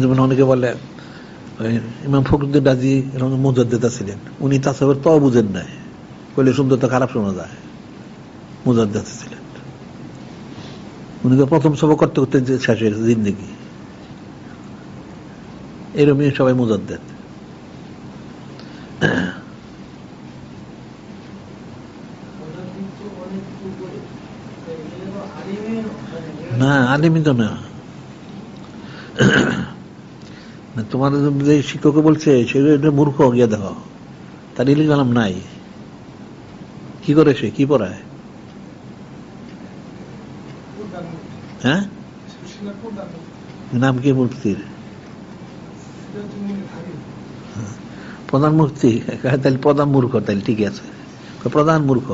যেমন অনেকে বলে ইমাম ফখরুদ্দিন রাজি মুজাদ্দিদ ছিলেন, উনি তাসাউফের তাও বুঝেন নাই, বলে সুন্দর তো খারাপ শোনা যায়, মুজাদ্দিদ ছিলেন। উনি তো প্রথম সভা করতে করতে শেষ হয়ে গেছে জিন্দেগি, এরকমই সবাই মুজাদ্দিদ। না আলিমই তো না, তোমার যে শিক্ষকে বলছে সেটা মূর্খ গিয়া দেখো, তার ইলিম আলাম নাই, কি করে সে কি পড়ায়? হ্যাঁ, নাম কি মুফতির? প্রধান মুফতি, তাহলে প্রধান মূর্খ, তাহলে ঠিক আছে, প্রধান মূর্খ।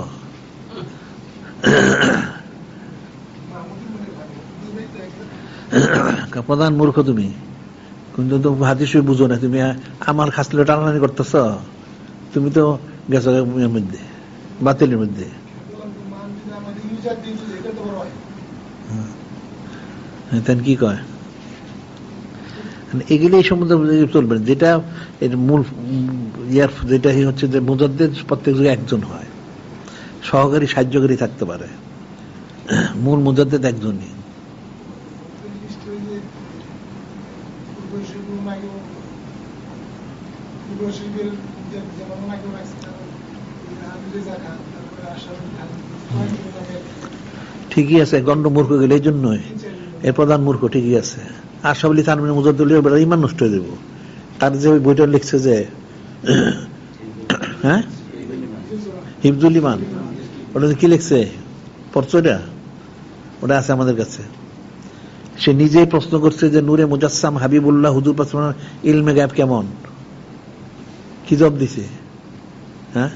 প্রধান মূর্খ তুমি, কিন্তু তুমি হাদিস বুঝো না, তুমি আমার খাসলে টানাটানি করতেছ, তুমি তো গেছো মধ্যে বাতিলের মধ্যে। তাই কি কয় এগুলি এই সম্বন্ধে চলবে, যেটা এর মূল ইয়ার যেটা হচ্ছে যে মুজাদ্দিদ প্রত্যেক জায়গায় একজন হয়, সহকারী সাহায্যকারী থাকতে পারে, মূল মুজাদ্দিদ একজনই। ঠিকই আছে, গণ্ড মূর্খ গেলে এই জন্যই এর প্রধান মূর্খ, ঠিকই আছে। আশরাফ আলী থানভী মুজাদ্দিদের ইমান নষ্ট হয়ে দেবো, তার যে ওই বইটা লিখছে যে হ্যাঁ হিফজুল ইমান, ওটা কি লিখছে পড়ছো? ওটা আছে আমাদের কাছে। সে নিজেই প্রশ্ন করছে যে নূরে মুজাসসাম হাবিবুল্লাহ হুজুর পাক ইলমে গায়েব কেমন, কি জবাব দিছে? হ্যাঁ,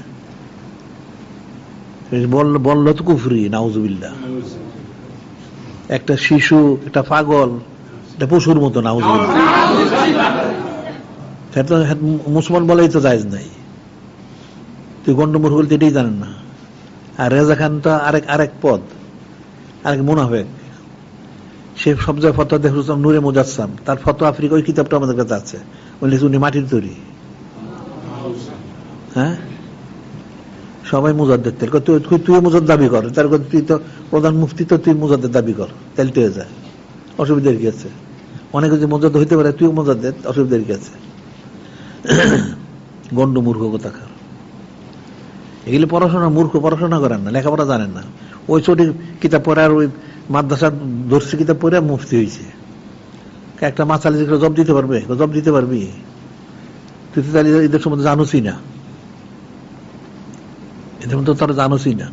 বলল তো কুফরি, নাউজুবিল্লাহ। একটা শিশু, একটা পাগল, একটা পশুর মতো, নাউজুবিল্লাহ। মুসলমান বলেই তো জায়েজ নাই, তুই গন্ডমূর্খ বলতে এটাই জানেন না। আর রেজা খান তো আরেক পদ, আরেক মুনাফেক, সে সব জায়গায় ফতোয়া দেখলাম নূরে মুজাসসাম, তার ফতোয়া আফ্রিকা, ওই কিতাবটা আমাদের কাছে আছে, বললে উনি মাটির তৈরি। হ্যাঁ, সবাই মুজাদ্দিদ, তুই মুজাদ্দিদ দাবি কর, তার তুই তো প্রধান মুফতি, তো তুই মুজাদ্দিদ দাবি কর, তাহলে হয়ে যায়, অসুবিধার কি আছে? অনেকে যে মুজাদ্দিদ হইতে পারে, তুই মুজাদ্দিদ, অসুবিধার কি আছে? গন্ড মূর্খ কোথাকার, এগুলি পড়াশোনা, মূর্খ, পড়াশোনা করেন না, লেখাপড়া জানেন না, ওই ছোট কিতাব পড়ে আর ওই মাদ্রাসার দর্শী কিতাব পড়ে মুফতি হয়েছে। একটা মাসালি জব দিতে পারবে? জব দিতে পারবি? তুই তো তাহলে এদের সম্বন্ধে জানোসই না, এদের মধ্যে তারা জানোসই না।